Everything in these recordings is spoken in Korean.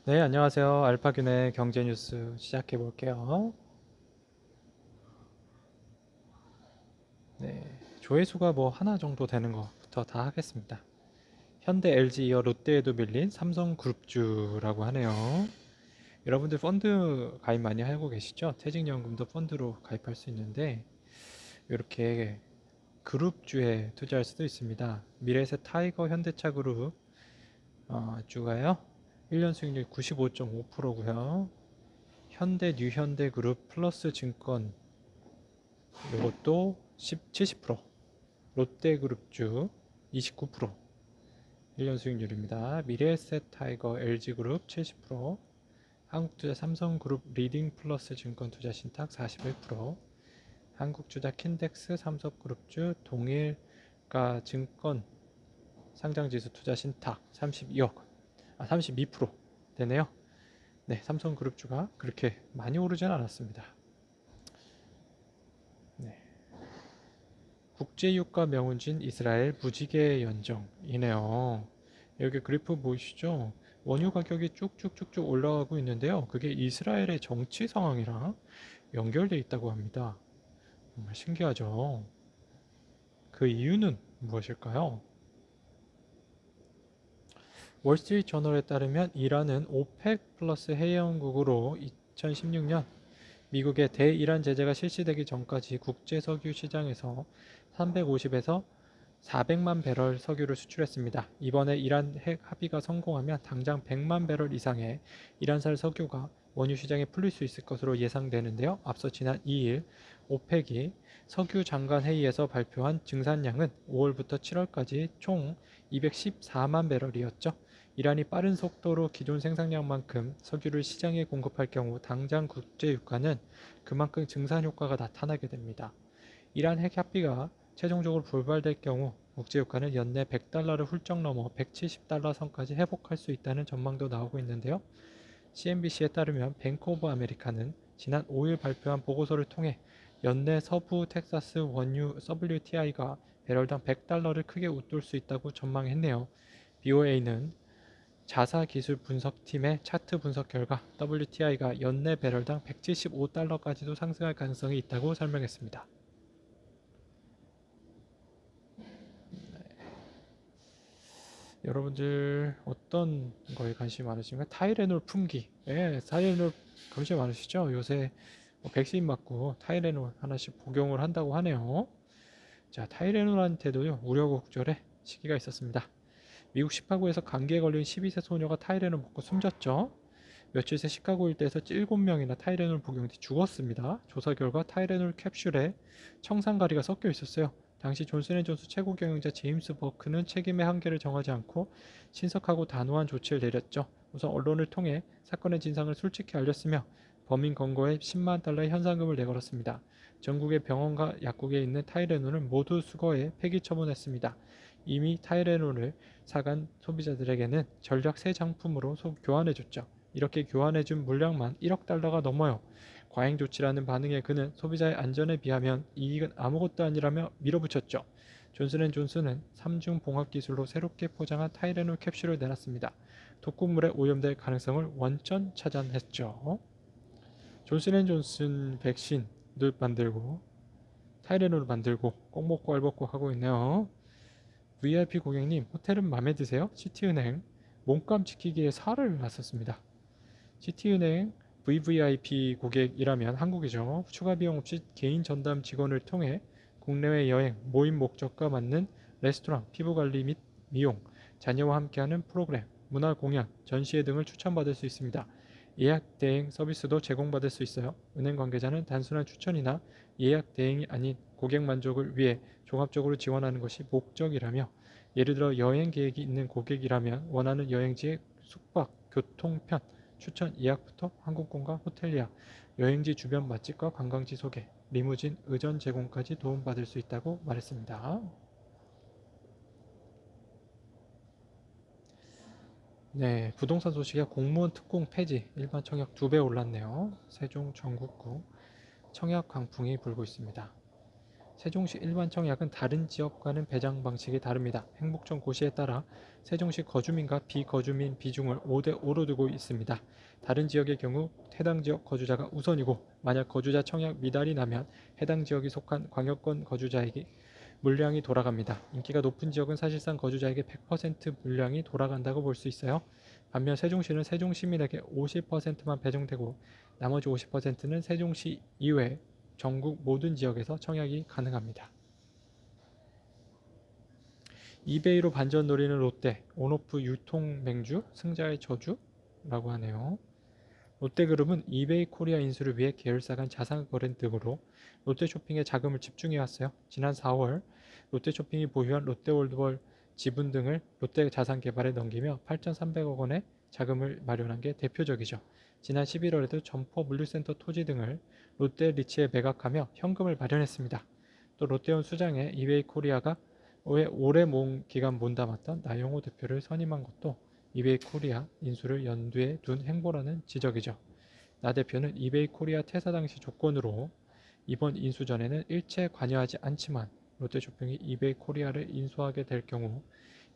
네, 안녕하세요. 알파균의 경제 뉴스 시작해 볼게요. 네, 조회수가 뭐 하나 정도 되는 것부터 다 하겠습니다. 현대, LG 이어 롯데에도 밀린 삼성그룹주라고 하네요. 여러분들 펀드 가입 많이 하고 계시죠? 퇴직연금도 펀드로 가입할 수 있는데 이렇게 그룹주에 투자할 수도 있습니다. 미래에셋 타이거 현대차 그룹 주가요. 1년 수익률 95.5%고요. 현대 뉴현대그룹 플러스 증권 이것도 70%, 롯데그룹주 29%, 1년 수익률입니다. 미래에셋 타이거 LG그룹 70%, 한국투자 삼성그룹 리딩 플러스 증권 투자 신탁 41%, 한국주다 킨덱스 삼성그룹주 동일가 증권 상장지수 투자 신탁 32% 되네요. 네, 삼성그룹주가 그렇게 많이 오르진 않았습니다. 네. 국제유가 명운진 이스라엘 무지개 연정이네요. 여기 그래프 보이시죠? 원유 가격이 쭉쭉쭉쭉 올라가고 있는데요. 그게 이스라엘의 정치 상황이랑 연결되어 있다고 합니다. 정말 신기하죠? 그 이유는 무엇일까요? 월스트리트 저널에 따르면 이란은 오펙 플러스 회원국으로 2016년 미국의 대이란 제재가 실시되기 전까지 국제 석유 시장에서 350에서 400만 배럴 석유를 수출했습니다. 이번에 이란 핵 합의가 성공하면 당장 100만 배럴 이상의 이란산 석유가 원유 시장에 풀릴 수 있을 것으로 예상되는데요. 앞서 지난 2일 오펙이 석유 장관 회의에서 발표한 증산량은 5월부터 7월까지 총 214만 배럴이었죠. 이란이 빠른 속도로 기존 생산량만큼 석유를 시장에 공급할 경우 당장 국제 유가는 그만큼 증산 효과가 나타나게 됩니다. 이란 핵 합의가 최종적으로 불발될 경우 국제 유가는 연내 100달러를 훌쩍 넘어 170달러 선까지 회복할 수 있다는 전망도 나오고 있는데요. CNBC에 따르면 뱅크 오브 아메리카는 지난 5일 발표한 보고서를 통해 연내 서부 텍사스 원유 WTI가 배럴당 100달러를 크게 웃돌 수 있다고 전망했네요. BOA는 자사 기술 분석팀의 차트 분석 결과 WTI가 연내 배럴당 175달러까지도 상승할 가능성이 있다고 설명했습니다. 여러분들 어떤 거에 관심이 많으신가요? 타이레놀 품귀. 예, 타이레놀 관심 많으시죠? 요새 백신 맞고 타이레놀 하나씩 복용을 한다고 하네요. 자, 타이레놀한테도요, 우여곡절의 시기가 있었습니다. 미국 시카고에서 감기에 걸린 12세 소녀가 타이레놀 먹고 숨졌죠. 며칠 새 시카고 일대에서 7명이나 타이레놀 복용 뒤 죽었습니다. 조사 결과 타이레놀 캡슐에 청산가리가 섞여 있었어요. 당시 존슨앤존스 최고 경영자 제임스 버크는 책임의 한계를 정하지 않고 신속하고 단호한 조치를 내렸죠. 우선 언론을 통해 사건의 진상을 솔직히 알렸으며 범인 검거에 10만 달러의 현상금을 내걸었습니다. 전국의 병원과 약국에 있는 타이레놀을 모두 수거해 폐기 처분했습니다. 이미 타이레놀을 사간 소비자들에게는 전략 새 상품으로 교환해줬죠. 이렇게 교환해준 물량만 1억 달러가 넘어요. 과잉 조치라는 반응에 그는 소비자의 안전에 비하면 이익은 아무것도 아니라며 밀어붙였죠. 존슨앤존슨은 3중 봉합 기술로 새롭게 포장한 타이레놀 캡슐을 내놨습니다. 독극물에 오염될 가능성을 원천 차단했죠. 존슨앤존슨 백신도 만들고 타이레놀을 만들고 꼭 먹고 알먹고 하고 있네요. VIP 고객님, 호텔은 마음에 드세요? 시티은행 몸감 지키기에 살을 났었습니다. 시티은행 VVIP 고객이라면 한국이죠. 추가 비용 없이 개인 전담 직원을 통해 국내외 여행, 모임 목적과 맞는 레스토랑, 피부관리 및 미용, 자녀와 함께하는 프로그램, 문화 공연, 전시회 등을 추천받을 수 있습니다. 예약 대행 서비스도 제공받을 수 있어요. 은행 관계자는 단순한 추천이나 예약 대행이 아닌 고객 만족을 위해 종합적으로 지원하는 것이 목적이라며 예를 들어 여행 계획이 있는 고객이라면 원하는 여행지의 숙박, 교통편, 추천 예약부터 항공권과 호텔 예약, 여행지 주변 맛집과 관광지 소개, 리무진 의전 제공까지 도움받을 수 있다고 말했습니다. 네, 부동산 소식에 공무원 특공 폐지, 일반 청약 2배 올랐네요. 세종 전국구 청약 강풍이 불고 있습니다. 세종시 일반 청약은 다른 지역과는 배당 방식이 다릅니다. 행복청 고시에 따라 세종시 거주민과 비거주민 비중을 5대5로 두고 있습니다. 다른 지역의 경우 해당 지역 거주자가 우선이고 만약 거주자 청약 미달이 나면 해당 지역이 속한 광역권 거주자에게 물량이 돌아갑니다. 인기가 높은 지역은 사실상 거주자에게 100% 물량이 돌아간다고 볼 수 있어요. 반면 세종시는 세종시민에게 50%만 배정되고 나머지 50%는 세종시 이외 전국 모든 지역에서 청약이 가능합니다. 이베이로 반전 노리는 롯데, 온오프 유통 맹주, 승자의 저주라고 하네요. 롯데그룹은 이베이 코리아 인수를 위해 계열사 간 자산 거래 등으로 롯데쇼핑에 자금을 집중해왔어요. 지난 4월 롯데쇼핑이 보유한 롯데월드몰 지분 등을 롯데자산개발에 넘기며 8,300억 원의 자금을 마련한 게 대표적이죠. 지난 11월에도 점포 물류센터 토지 등을 롯데리츠에 매각하며 현금을 마련했습니다. 또 롯데온 수장에 이베이 코리아가 오래 기간 몸담았던 나영호 대표를 선임한 것도 이베이 코리아 인수를 연두에 둔 행보라는 지적이죠. 나 대표는 이베이 코리아 퇴사 당시 조건으로 이번 인수 전에는 일체 관여하지 않지만 롯데쇼핑이 이베이 코리아를 인수하게 될 경우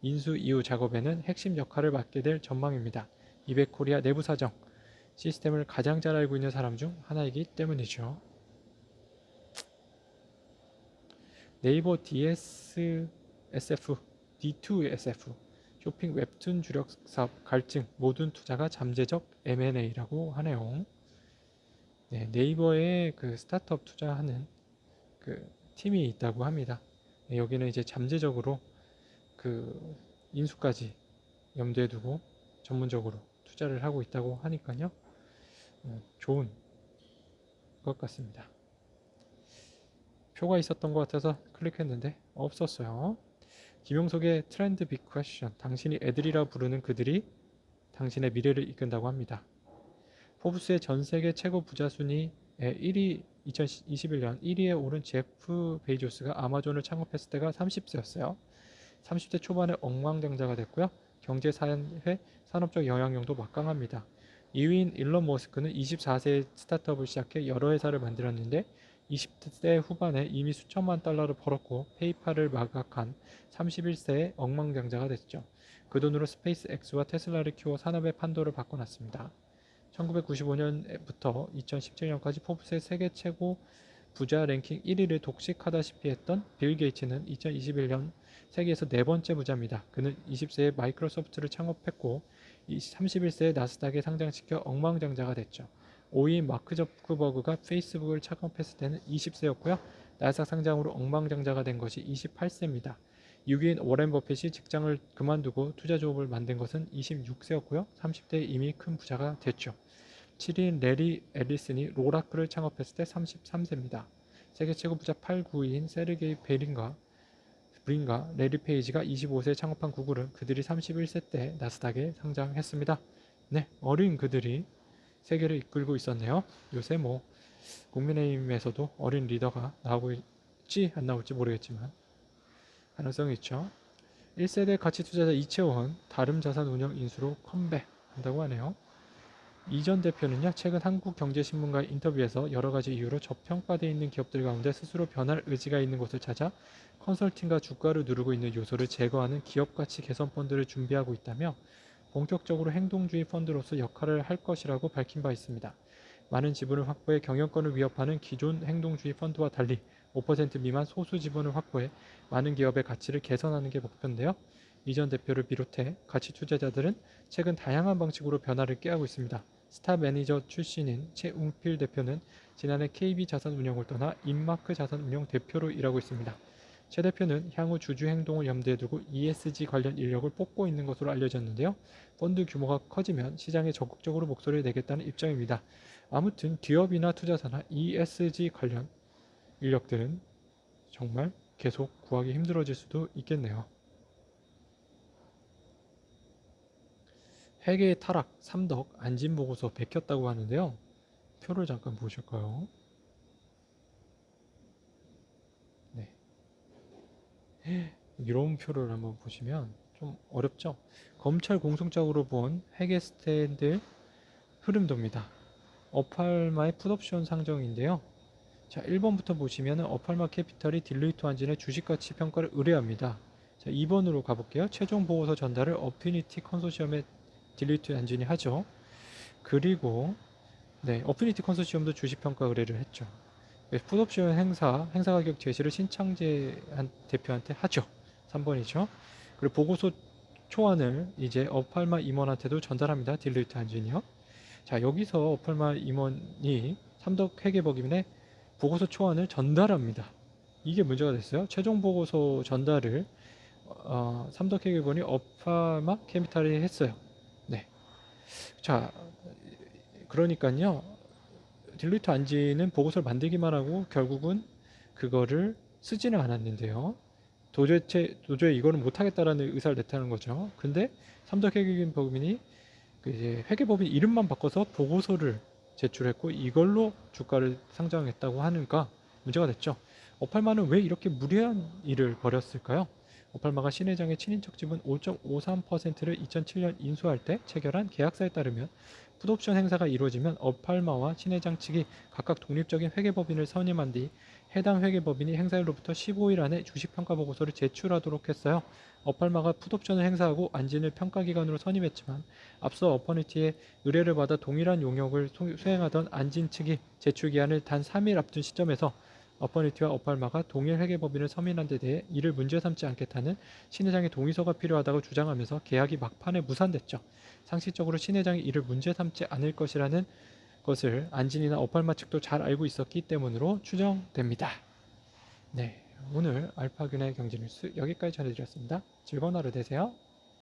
인수 이후 작업에는 핵심 역할을 맡게 될 전망입니다. 이베이 코리아 내부 사정, 시스템을 가장 잘 알고 있는 사람 중 하나이기 때문이죠. 네이버 DSSF, D2SF, 쇼핑 웹툰 주력 사업 갈증, 모든 투자가 잠재적 M&A라고 하네요. 네, 네이버에 그 스타트업 투자하는 그 팀이 있다고 합니다. 네, 여기는 이제 잠재적으로 그 인수까지 염두에 두고 전문적으로 투자를 하고 있다고 하니까요. 좋은 것 같습니다. 표가 있었던 것 같아서 클릭했는데 없었어요. 김용석의 트렌드 빅 퀘션, 당신이 애들이라 부르는 그들이 당신의 미래를 이끈다고 합니다. 포브스의 전 세계 최고 부자 순위에 1위 2021년 1위에 오른 제프 베이조스가 아마존을 창업했을 때가 30세였어요. 30대 초반에 억만장자가 됐고요. 경제, 사회, 산업적 영향력도 막강합니다. 2위인 일론 머스크는 24세에 스타트업을 시작해 여러 회사를 만들었는데 20대 후반에 이미 수천만 달러를 벌었고 페이팔을 마각한 31세에 억만장자가 됐죠. 그 돈으로 스페이스 X와 테슬라를 키워 산업의 판도를 바꿔놨습니다. 1995년부터 2017년까지 포브스의 세계 최고 부자 랭킹 1위를 독식하다시피 했던 빌 게이츠는 2021년 세계에서 네 번째 부자입니다. 그는 20세에 마이크로소프트를 창업했고 31세에 나스닥에 상장시켜 억만장자가 됐죠. 5위인 마크 저크버그가 페이스북을 창업했을 때는 20세였고요. 나스닥 상장으로 억만장자가 된 것이 28세입니다. 6위인 워렌 버핏이 직장을 그만두고 투자조업을 만든 것은 26세였고요. 30대에 이미 큰 부자가 됐죠. 7위인 레리 앨리슨이 로라클을 창업했을 때 33세입니다. 세계 최고 부자 8, 9위인 세르게이 브린과 레리 페이지가 25세에 창업한 구글은 그들이 31세 때 나스닥에 상장했습니다. 네, 어린 그들이 세계를 이끌고 있었네요. 요새 뭐 국민의힘에서도 어린 리더가 나오지 안 나올지 모르겠지만 가능성이 있죠. 1세대 가치 투자자 이채원 다름 자산 운영 인수로 컴백한다고 하네요. 이전 대표는요, 최근 한국경제신문과의 인터뷰에서 여러 가지 이유로 저평가되어 있는 기업들 가운데 스스로 변할 의지가 있는 곳을 찾아 컨설팅과 주가를 누르고 있는 요소를 제거하는 기업 가치 개선 펀드를 준비하고 있다며 본격적으로 행동주의 펀드로서 역할을 할 것이라고 밝힌 바 있습니다. 많은 지분을 확보해 경영권을 위협하는 기존 행동주의 펀드와 달리 5% 미만 소수 지분을 확보해 많은 기업의 가치를 개선하는 게 목표인데요. 이전 대표를 비롯해 가치 투자자들은 최근 다양한 방식으로 변화를 꾀하고 있습니다. 스타 매니저 출신인 최웅필 대표는 지난해 KB자산운용을 떠나 인마크 자산운용 대표로 일하고 있습니다. 최 대표는 향후 주주 행동을 염두에 두고 ESG 관련 인력을 뽑고 있는 것으로 알려졌는데요. 펀드 규모가 커지면 시장에 적극적으로 목소리를 내겠다는 입장입니다. 아무튼 기업이나 투자사나 ESG 관련 인력들은 정말 계속 구하기 힘들어질 수도 있겠네요. 회계의 타락, 삼덕, 안진보고서 베꼈다고 하는데요. 표를 잠깐 보실까요? 네. 이런 표를 한번 보시면 좀 어렵죠? 검찰 공소장으로 본 회계 스탠드 흐름도입니다. 어팔마의 풋옵션 상정인데요. 자, 1번부터 보시면 어팔마 캐피털이 딜루이트 안진의 주식가치 평가를 의뢰합니다. 자, 2번으로 가볼게요. 최종 보고서 전달을 어피니티 컨소시엄의 딜루이트 안진이 하죠. 그리고 네, 어피니티 컨소시엄도 주식평가 의뢰를 했죠. 풋옵션 행사 가격 제시를 신창재 대표한테 하죠. 3번이죠. 그리고 보고서 초안을 이제 어팔마 임원한테도 전달합니다. 딜루이트 안진이요. 자, 여기서 어팔마 임원이 삼덕 회계법인에 보고서 초안을 전달합니다. 이게 문제가 됐어요. 최종 보고서 전달을 삼덕 회계법인이 어팔마 캐피탈이 했어요. 네. 자, 그러니까요. 딜루이트 안지는 보고서를 만들기만 하고 결국은 그거를 쓰지는 않았는데요. 도저히 이거는 못하겠다라는 의사를 냈다는 거죠. 근데 삼덕 회계법인이 그 이제 회계법인 이름만 바꿔서 보고서를 제출했고 이걸로 주가를 상장했다고 하니까 문제가 됐죠. 어팔마는 왜 이렇게 무리한 일을 벌였을까요? 어팔마가 신 회장의 친인척 지분 5.53%를 2007년 인수할 때 체결한 계약서에 따르면 풋옵션 행사가 이루어지면 어팔마와 신 회장 측이 각각 독립적인 회계법인을 선임한 뒤 해당 회계법인이 행사일로부터 15일 안에 주식평가 보고서를 제출하도록 했어요. 어팔마가 풋옵션을 행사하고 안진을 평가기관으로 선임했지만 앞서 어퍼니티의 의뢰를 받아 동일한 용역을 수행하던 안진 측이 제출 기한을 단 3일 앞둔 시점에서 어퍼니티와 어팔마가 동일 회계법인을 선임한 데 대해 이를 문제 삼지 않겠다는 신 회장의 동의서가 필요하다고 주장하면서 계약이 막판에 무산됐죠. 상식적으로 신 회장이 이를 문제 삼지 않을 것이라는 것을 안진이나 어팔마 측도 잘 알고 있었기 때문으로 추정됩니다. 네, 오늘 알파균의 경제뉴스 여기까지 전해드렸습니다. 즐거운 하루 되세요.